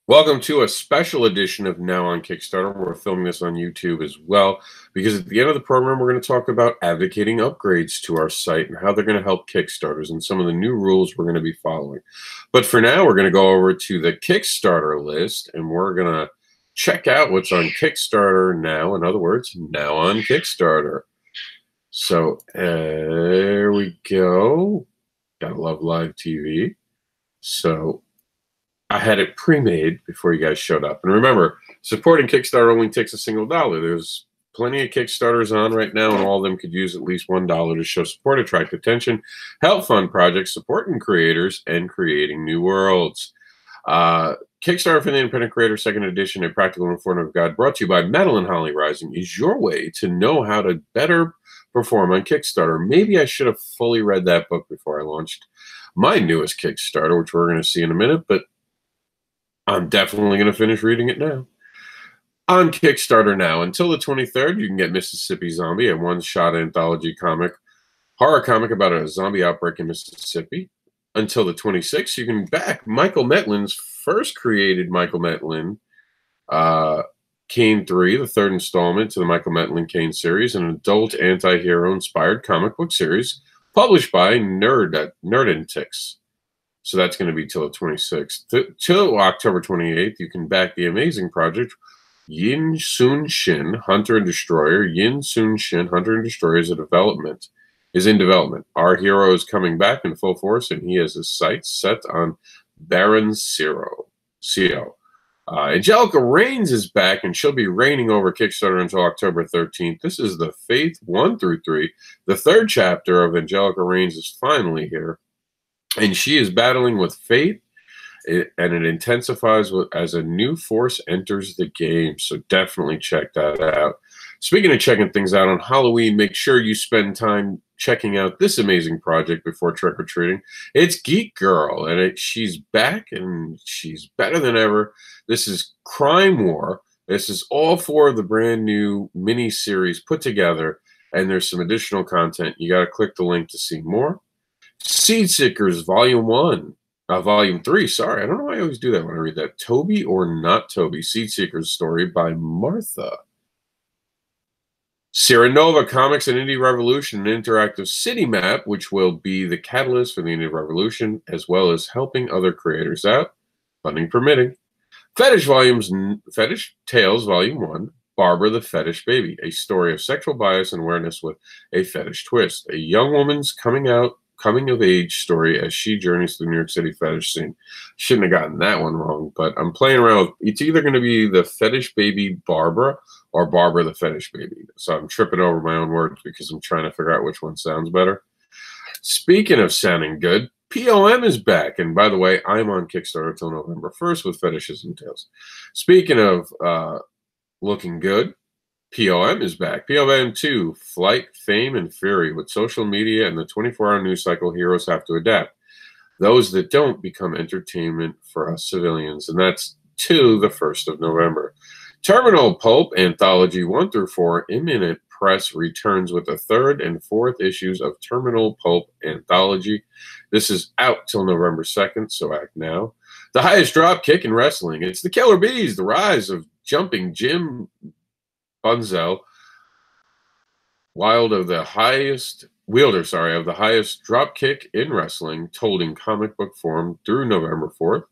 Welcome to a special edition of Now on Kickstarter. We're filming this on YouTube as well because at the end of the program, we're going to talk about advocating upgrades to our site and how they're going to help Kickstarters and some of the new rules we're going to be following. But for now, we're going to go over to the Kickstarter list and we're going to check out what's on Kickstarter now. In other words, now on Kickstarter. So there we go. Gotta love live TV. So I had it pre-made before you guys showed up. And remember, supporting Kickstarter only takes $1. There's plenty of Kickstarters on right now, and all of them could use at least $1 to show support, attract attention, help fund projects, supporting creators, and creating new worlds. Kickstarter for the Independent Creator, Second Edition, A Practical and Informative Guide, brought to you by Madeline Holly Rising, is your way to know how to better perform on Kickstarter. Maybe I should have fully read that book before I launched my newest Kickstarter, which we're going to see in a minute, but I'm definitely going to finish reading it now. On Kickstarter now, until the 23rd, you can get Mississippi Zombie, a one-shot anthology horror comic about a zombie outbreak in Mississippi. Until the 26th, you can back Michael Metlin's first created Michael Metlin, Kane 3, the third installment to the Michael Metlin Kane series, an adult anti-hero-inspired comic book series published by Nerdentics. So that's going to be till the 26th. Till October 28th, you can back the amazing project Yin Sun Shin, Hunter and Destroyer. Yin Sun Shin, Hunter and Destroyer is in development. Our hero is coming back in full force, and he has his sights set on Baron Zero. Angelica Reigns is back, and she'll be reigning over Kickstarter until October 13th. This is the Faith 1 through 3. The third chapter of Angelica Reigns is finally here. And she is battling with fate, and it intensifies as a new force enters the game. So definitely check that out. Speaking of checking things out on Halloween, make sure you spend time checking out this amazing project before trick-or-treating. It's Geek Girl, and she's back, and she's better than ever. This is Crime War. This is all four of the brand new mini-series put together, and there's some additional content. You got to click the link to see more. Seed Seekers Volume 3, sorry. I don't know why I always do that when I read that. Toby or Not Toby. Seed Seekers story by Martha. Sierra Nova Comics and Indie Revolution, an interactive city map, which will be the catalyst for the Indie Revolution, as well as helping other creators out, funding permitting. Fetish Tales Volume 1, Barbara the Fetish Baby, a story of sexual bias and awareness with a fetish twist. A young woman's coming of age story as she journeys through the New York City fetish scene. Shouldn't have gotten that one wrong, but I'm playing around with, it's either going to be the Fetish Baby Barbara or Barbara the Fetish Baby. So I'm tripping over my own words because I'm trying to figure out which one sounds better. Speaking of sounding good, POM is back. And by the way, I'm on Kickstarter until November 1st with Fetishes and Tales. Speaking of looking good, POM is back. POM 2, Flight, Fame, and Fury. With social media and the 24-hour news cycle, heroes have to adapt. Those that don't become entertainment for us civilians. And that's to the 1st of November. Terminal Pulp Anthology 1 through 4, imminent press returns with the 3rd and 4th issues of Terminal Pulp Anthology. This is out till November 2nd, so act now. The highest drop kick in wrestling. It's the Killer Bees, the rise of Jumping Jim Bunzel, wielder of the highest drop kick in wrestling, told in comic book form through November 4th.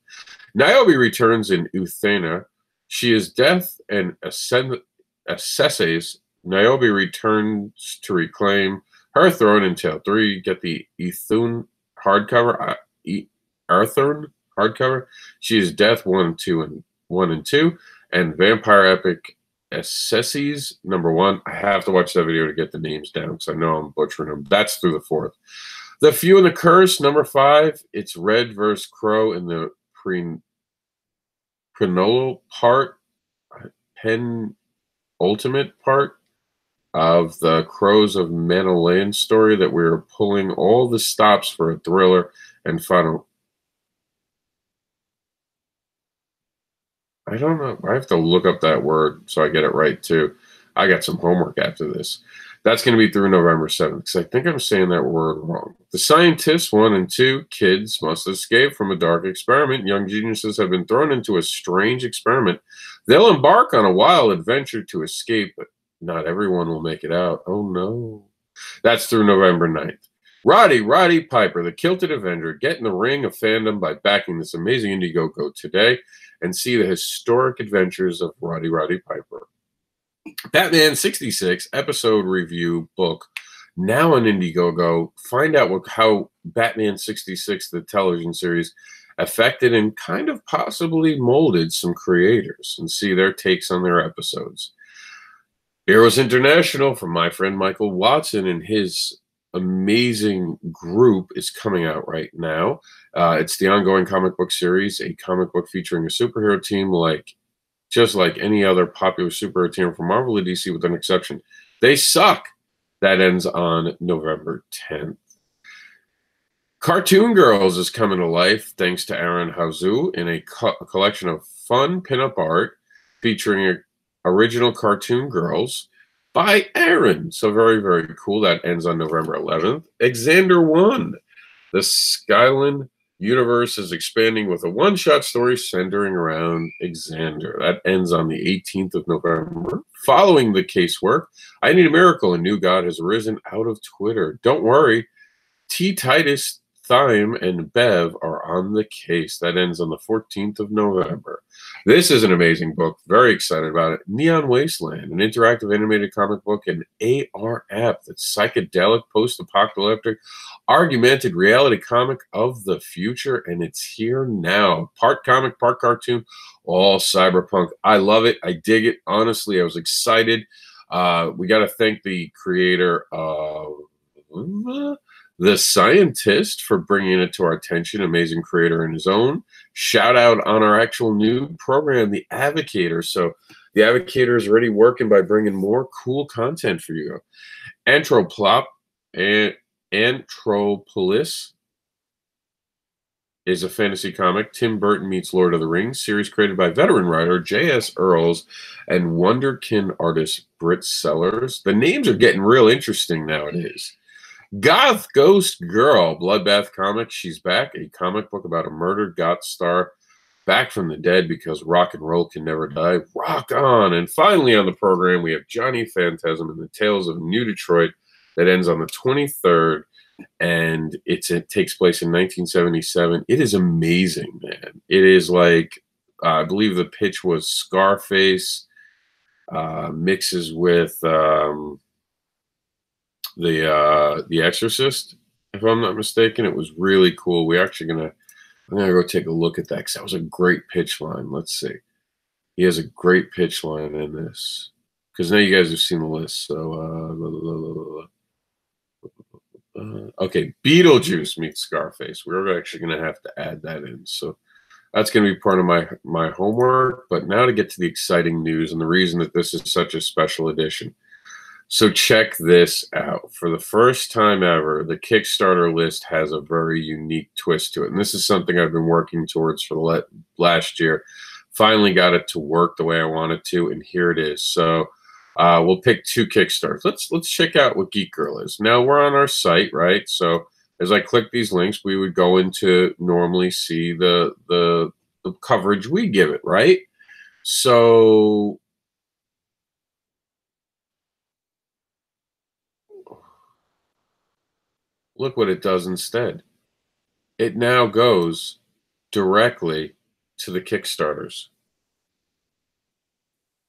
Niobe returns in Uthena. She is death and assesses. Niobe returns to reclaim her throne in Tale 3. Get the Ethun hardcover. Arthurn hardcover. She is death 1 and 2, and Vampire Epic Assesses #1. I have to watch that video to get the names down because I know I'm butchering them. That's through the 4th. The Few and the Curse #5. It's Red vs. Crow in the penultimate part of the Crows of Maniland story that we're pulling all the stops for a thriller and final. I don't know. I have to look up that word so I get it right, too. I got some homework after this. That's going to be through November 7th, because I think I'm saying that word wrong. The Scientists 1 and 2, kids must escape from a dark experiment. Young geniuses have been thrown into a strange experiment. They'll embark on a wild adventure to escape, but not everyone will make it out. Oh, no. That's through November 9th. Roddy Piper, the Kilted Avenger, get in the ring of fandom by backing this amazing Indiegogo today and see the historic adventures of Roddy Piper. Batman 66 episode review book, now on Indiegogo. Find out how Batman 66, the television series, affected and kind of possibly molded some creators and see their takes on their episodes. Heroes International from my friend Michael Watson and his amazing group is coming out right now. It's the ongoing comic book series, a comic book featuring a superhero team just like any other popular superhero team from Marvel or DC with an exception. They suck. That ends on November 10th. Cartoon Girls is coming to life thanks to Aaron Hauzu in a collection of fun pinup art featuring original cartoon girls by Aaron. So very, very cool. That ends on November 11th. Xander 1. The Skyland universe is expanding with a one-shot story centering around Xander. That ends on the 18th of November. Following the casework, I Need a Miracle, a new god has arisen out of Twitter. Don't worry, T. Titus, Thyme, and Bev are on the case. That ends on the 14th of November. This is an amazing book. Very excited about it. Neon Wasteland, an interactive animated comic book and AR app that's psychedelic, post-apocalyptic, argumented reality comic of the future, and it's here now. Part comic, part cartoon, all cyberpunk. I love it. I dig it. Honestly, I was excited. We got to thank the creator of The Scientist for bringing it to our attention. Amazing creator in his own. Shout out on our actual new program, The Advocator. So The Advocator is already working by bringing more cool content for you. Anthropolis is a fantasy comic. Tim Burton meets Lord of the Rings, series created by veteran writer J.S. Earls and Wonderkin artist Britt Sellers. The names are getting real interesting nowadays. Goth Ghost Girl, Bloodbath Comics. She's back. A comic book about a murdered goth star back from the dead because rock and roll can never die. Rock on. And finally on the program, we have Johnny Phantasm and the Tales of New Detroit that ends on the 23rd. And it takes place in 1977. It is amazing, man. It is like, I believe the pitch was Scarface mixes with The Exorcist, if I'm not mistaken. It was really cool. I'm gonna go take a look at that because that was a great pitch line. Let's see. He has a great pitch line in this because now you guys have seen the list. So okay, Beetlejuice meets Scarface. We're actually gonna have to add that in. So that's gonna be part of my homework. But now to get to the exciting news and the reason that this is such a special edition. So check this out. For the first time ever, the Kickstarter list has a very unique twist to it. And this is something I've been working towards for the last year. Finally got it to work the way I wanted to, and here it is. So we'll pick two Kickstarters. Let's check out what Geek Girl is. Now we're on our site, right? So as I click these links, we would go into normally see the coverage we give it, right? So look what it does instead. It now goes directly to the Kickstarters.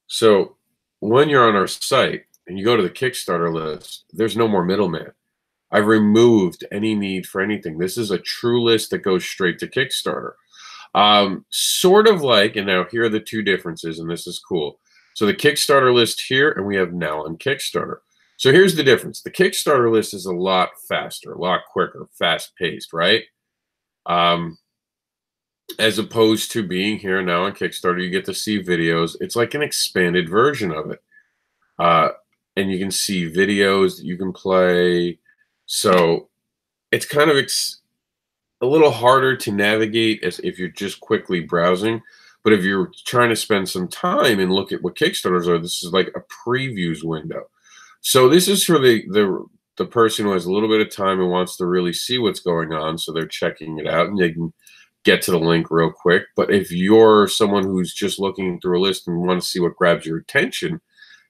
So when you're on our site and you go to the Kickstarter list, there's no more middleman. I've removed any need for anything. This is a true list that goes straight to Kickstarter. Sort of like, and now here are the two differences, and this is cool. So the Kickstarter list here, and we have now on Kickstarter. So here's the difference. The Kickstarter list is a lot faster, a lot quicker, fast-paced, right? As opposed to being here now on Kickstarter, you get to see videos. It's like an expanded version of it. And you can see videos that you can play. So it's kind of a little harder to navigate as if you're just quickly browsing. But if you're trying to spend some time and look at what Kickstarters are, this is like a previews window. So this is for the person who has a little bit of time and wants to really see what's going on. So they're checking it out and they can get to the link real quick. But if you're someone who's just looking through a list and want to see what grabs your attention,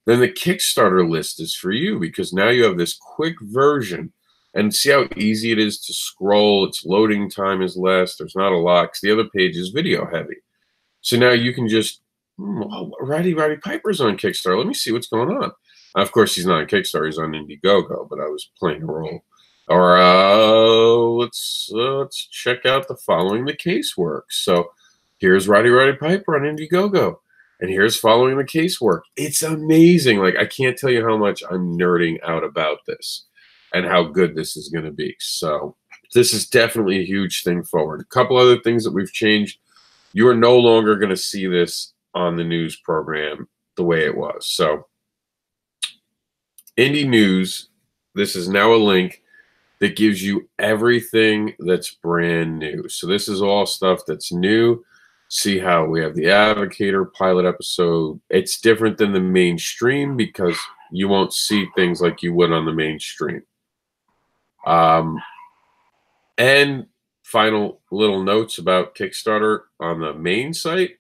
then the Kickstarter list is for you, because now you have this quick version. And see how easy it is to scroll. Its loading time is less. There's not a lot, because the other page is video heavy. So now you can just, Roddy Piper's on Kickstarter. Let me see what's going on. Of course, he's not on Kickstarter. He's on Indiegogo, but I was playing a role. Or let's check out the following the casework. So here's Roddy Piper on Indiegogo, and here's following the casework. It's amazing. Like, I can't tell you how much I'm nerding out about this and how good this is going to be. So this is definitely a huge thing forward. A couple other things that we've changed. You are no longer going to see this on the news program the way it was. So Indie News, this is now a link that gives you everything that's brand new. So this is all stuff that's new. See how we have the Advocator pilot episode. It's different than the mainstream because you won't see things like you would on the mainstream. And final little notes about Kickstarter on the main site.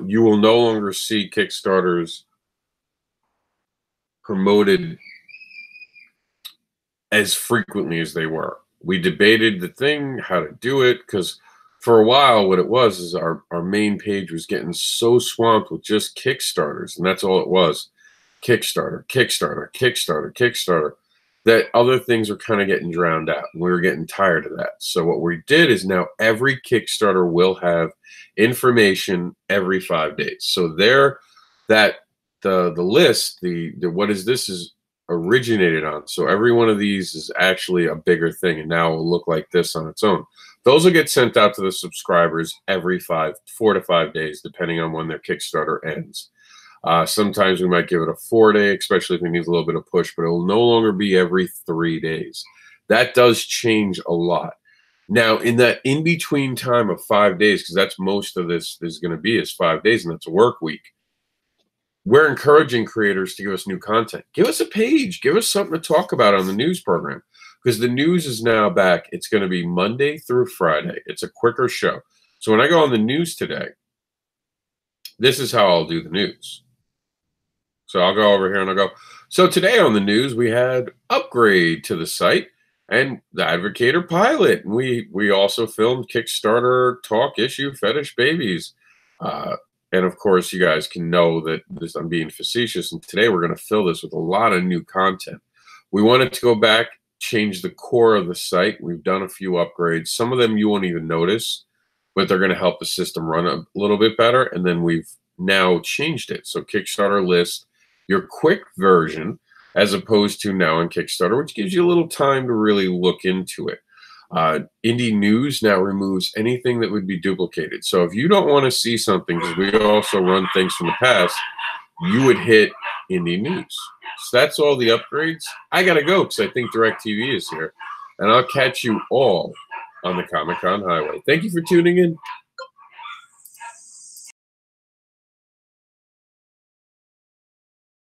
You will no longer see Kickstarters promoted as frequently as they were. We debated the thing, how to do it, because for a while what it was is our main page was getting so swamped with just Kickstarters, and that's all it was. Kickstarter, Kickstarter, Kickstarter, Kickstarter. That other things were kind of getting drowned out, and we were getting tired of that. So what we did is now every Kickstarter will have information every 5 days. So there, that the list, the what is this is originated on. So every one of these is actually a bigger thing, and now it will look like this on its own. Those will get sent out to the subscribers every 4 to 5 days, depending on when their Kickstarter ends. Sometimes we might give it a 4-day, especially if it needs a little bit of push, but it will no longer be every 3 days. That does change a lot. Now, in that in-between time of 5 days, because that's most of this is going to be is 5 days, and that's a work week, we're encouraging creators to give us new content. Give us a page. Give us something to talk about on the news program, because the news is now back. It's going to be Monday through Friday. It's a quicker show. So when I go on the news today, this is how I'll do the news. So I'll go over here and I'll go, so today on the news, we had upgrade to the site and the Advocator pilot. And we also filmed Kickstarter talk issue fetish babies. And of course, you guys can know that I'm being facetious. And today we're going to fill this with a lot of new content. We wanted to go back, change the core of the site. We've done a few upgrades. Some of them you won't even notice, but they're going to help the system run a little bit better. And then we've now changed it. So Kickstarter list, your quick version, as opposed to now on Kickstarter, which gives you a little time to really look into it. Indie News now removes anything that would be duplicated. So if you don't want to see something, because we also run things from the past, you would hit Indie News. So that's all the upgrades. I got to go because I think DirecTV is here. And I'll catch you all on the Comic-Con Highway. Thank you for tuning in.